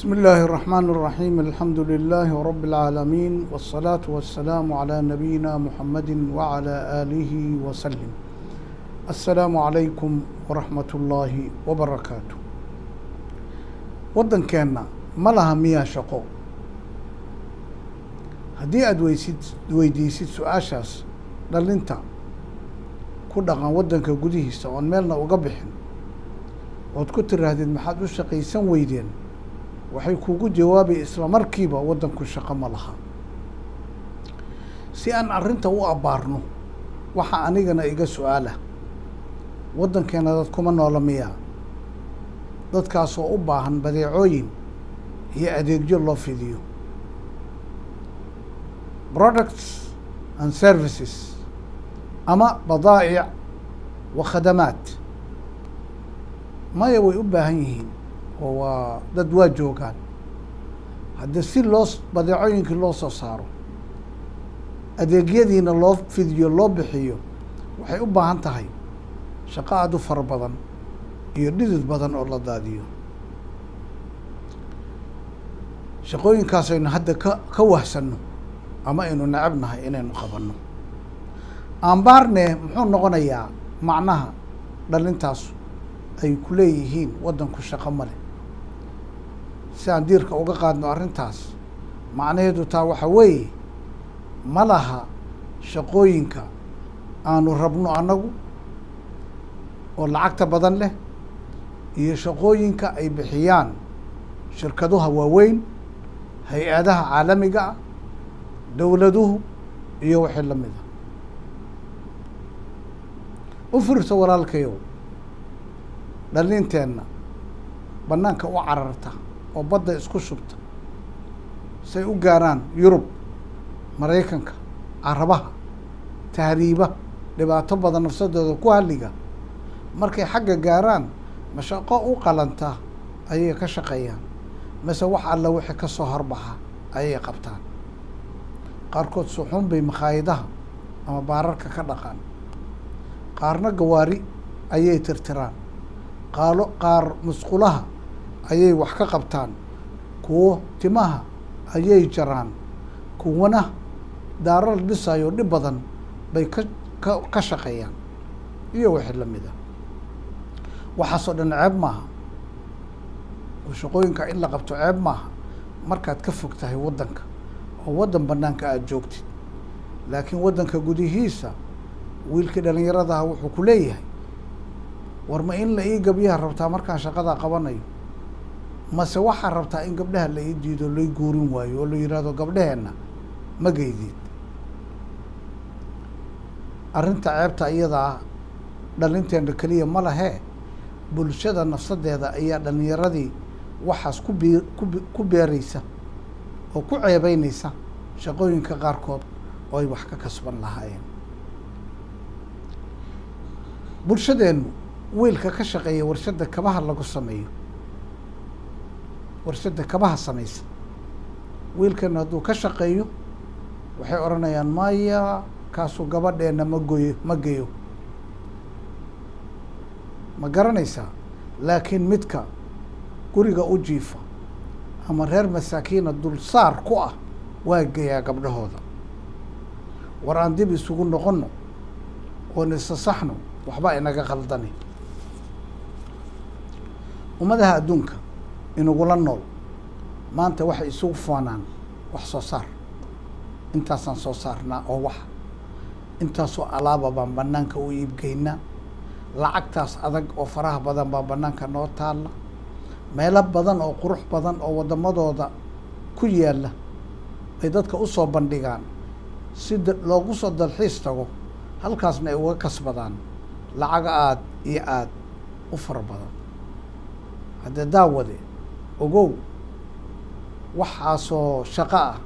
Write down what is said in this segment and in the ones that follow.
بسم الله الرحمن الرحيم الحمد لله رب العالمين والصلاة والسلام على نبينا محمد وعلى آله وسلم السلام عليكم ورحمة الله وبركاته ودن كان ملها مياه شقو هدي ويديسيد سؤاشاس دلنتا كودغان ودنك غديهيسا oon meelna uga bixin ood ku tiraahdeed maxaad u shaqaysan weydeen waxay kugu jawaabay isla markiiba wadanku shaqo ma laha si aan arrinta u abaarno waxa anigana iga su'aala wadankeena dad kuma noola miya dadkaas oo u baahan badeecooyin iyo adeegyo loo fidiyo products and services ama badaa'ic wa khadamaat maya way u baahan yihiin oo waa dad waa joogaan hadda si loo badeecooyinkii loo soo saaro adeegyadiina loo fidiyo loo bixiyo waxay u baahan tahay shaqo aada u fara badan iyo dhidid badan oo la daadiyo shaqooyinkaas aynu hadda ka wahsanno ama aynu necabnahay inaynu qabanno aanbaarne muxuu noqonayaa macnaha dhalintaas ay ku leeyihiin waddanku shaqo ma leh si aan diirka uga qaadno arrintaas macnaheedu taa waxa weeye ma laha shaqooyinka aanu rabno annagu oo lacagta badan leh iyo shaqooyinka ay bixiyaan shirkaduha waaweyn hay-adaha caalamiga ah dowladuhu iyo wixii la mida u fiirso walaalkayow dhalinteenna bannaanka u cararta oo badda isku shubta say u gaaraan yurub maraykanka carabaha tahriiba dhibaato badan nafsadooda ku halliga markay xagga gaaraan mashaqo u qalanta ayay ka shaqeeyaan mase wax alla wixii ka soo horbaxa ayay qabtaan qaarkood suxuun bay makhaayadaha ama baararka ka dhaqaan qaarna gawaari ayay tirtiraan qaar musqulaha ayay wax ka qabtaan kuwo timaha ayay jaraan kuwana daaro la dhisayo dhib badan bay ka shaqeeyaan iyo wixii la mid a waxaasoo dhan ceeb maaha oo shaqooyinka in la qabto ceeb maaha markaad ka fog tahay waddanka oo waddan bannaanka aada joogtid laakiin waddanka gudihiisa wiilkii dhallinyaradaha wuxuu ku leeyahay war ma in la ii gabyaha rabtaa markaan shaqadaa qabanayo mase waxaa rabtaa in gabdhaha la ii diido lay guurin waayo oo la yidhaahdo gabdhaheenna ma geydid arrinta ceebta iyadaa dhalinteena keliya ma lahee bulshada nafsadeeda ayaa dhallinyaradii waxaas ku beeraysa oo ku ceebeynaysa shaqooyinka qaarkood oo ay wax ka kasban lahaayeen bulshadeennu wiilka ka shaqeeya warshadda kabaha lagu sameeyo warshadda kabaha samaysa wiilkana hadduu ka shaqeeyo waxay odhanayaan maya kaasuu gabadheenna ma geyo ma garanaysaa laakiin midka guriga u jiifa ama reer masaakiina dulsaar ku ah waa geyaa gabdhahooda war aan dib isugu noqonno oon isasaxno waxba inaga qaldani ummadaha adduunka inagula nool maanta waxay isugu faanaan wax soo saar intaasaan soo saarnaa oo wax intaasoo alaaba baan bannaanka u iibgeynaa lacagtaas adag oo faraha badan baa bannaanka noo taalla meelo badan oo qurux badan oo waddamadooda ku yaalla ay dadka u soo bandhigaan si loogu soo dalxiis tago halkaasna ay uga kasbadaan lacag aada iyo aada u fara badan haddee daawade ogow waxaasoo shaqo ah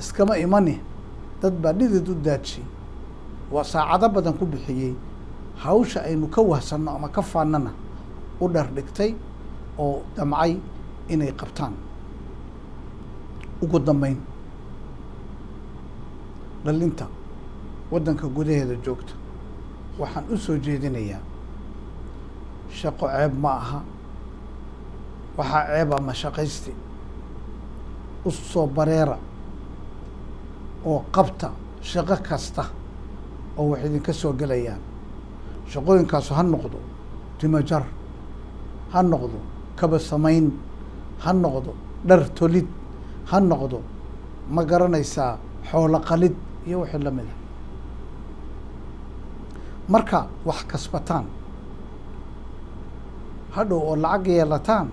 iskama imani dad baa dhidid u daadshay waa saacado badan ku bixiyey hawsha aynu ka wahsanno ama ka faanana u dhardhigtay oo damcay inay qabtaan ugu dambeyn dhalinta waddanka gudaheeda joogta waxaan u soo jeedinayaa shaqo ceeb ma aha waxaa ceeba mashaqaysti u soo bareera oo qabta shaqo kasta oo wax idinka soo gelayaan. shaqooyinkaasu ha noqdo timajar, ha noqdo kaba samayn, ha noqdo dhar tolid, ha noqdo ma garanaysaa xoolo qalid iyo wixii la mida. marka wax kasbataan hadhow oo lacag yeelataan,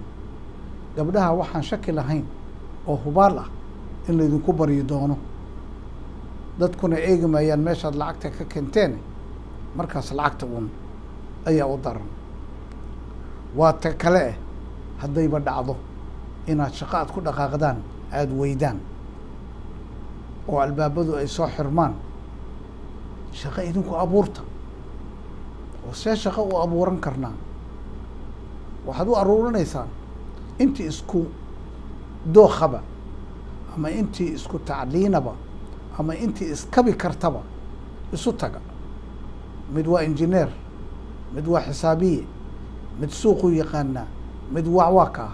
gabdhaha waxaan shaki lahayn oo hubaal ah in laydinku baryi doono, dadkuna eegi maayaan meeshaad lacagta ka keenteen. markaas lacagta uun ayaa u daran. waa ta kale ah haddayba dhacdo inaad shaqo aad ku dhaqaaqdaan aada weydaan oo albaabadu ay soo xirmaan, shaqo idinku abuurta. oo see shaqo u abuuran karnaa? waxaad u aruurinaysaan intii isku dookaba, ama intii isku tacliinaba, ama intii iskabi kartaba isu taga. mid waa injineer, mid waa xisaabiye, mid suuqu yaqaanaa, mid wacwaka ah.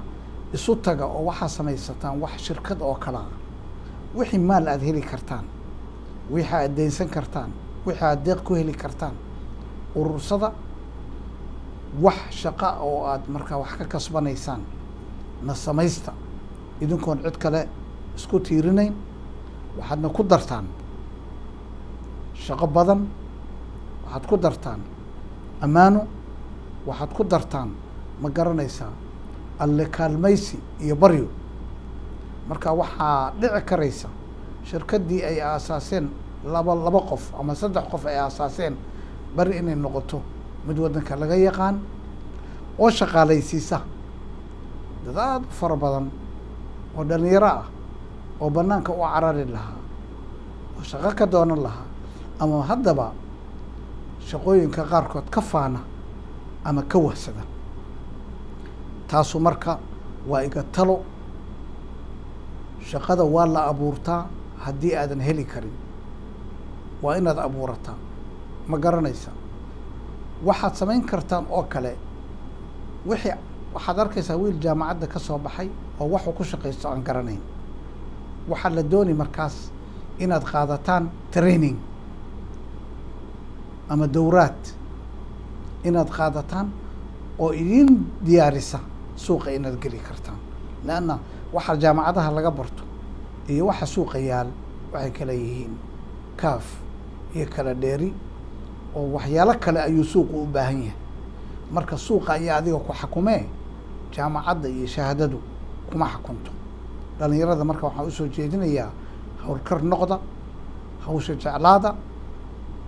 isu taga oo waxaa samaysataan wax shirkad oo kale ah. wixii maal aada heli kartaan, wixii aad deynsan kartaan, wixii aad deeq ku heli kartaan, urursada wax shaqa oo aad markaa wax ka kasbanaysaan na samaysta, idinkoon cid kale isku tiirinayn. waxaadna ku dartaan shaqo badan, waxaad ku dartaan ammaano, waxaad ku dartaan ma garanaysaa alle kaalmaysi iyo baryo. marka waxaa dhici karaysa shirkaddii ay aasaaseen laba qof ama 3 qof ay aasaaseen bari inay noqoto mid waddanka laga yaqaan oo shaqaalaysiisa dad aad u fara badan oo dhalinyaro ah oo bannaanka u carari lahaa oo shaqo ka doonan lahaa, ama haddaba shaqooyinka qaarkood ka faana ama ka wahsada. taasu marka waa iga talo. shaqada waa la abuurtaa. haddii aadan heli karin waa inaad abuurataa. ma garanaysa waxaad samayn kartaan oo kale. waxaad arkaysaa wiil jaamacadda ka soo baxay oo waxuu ku shaqaysto aan garanayn. waxaa la dooni markaas inaad qaadataan training ama dowraad, inaad qaadataan oo idin diyaarisa suuqa inaad geli kartaan. leanna waxa jaamacadaha laga barto iyo waxa suuqa yaal waxay kala yihiin kaaf iyo kala dheeri, oo waxyaalo kale ayuu suuqu u baahan yahay. marka suuqa ayaa adiga ku xakumee, jaamacadda iyo shahaadadu kuma xakunto. dhalinyarada marka waxaan usoo jeedinayaa howlkar noqda, hawsha jeclaada,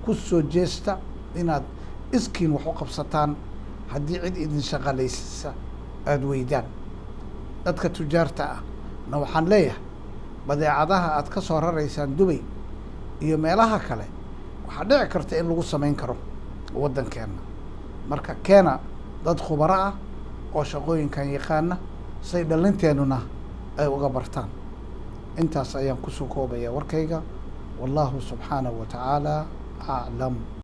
ku soo jeesta inaad iskiin wax u qabsataan. haddii cid idin shaqaalaysisa aada weydaan. dadka tujaarta ah na waxaan leeyahay badeecadaha aad ka soo raraysaan Dubay iyo meelaha kale waxaa dhici karta in lagu samayn karo waddankeena. marka keena dad khubaro ah oo shaqooyinkan yaqaana, say dhalinteenuna ay uga bartaan. intaas ayaan kusoo koobaya warkayga. wallahu subxaanahu wa tacaala aclam.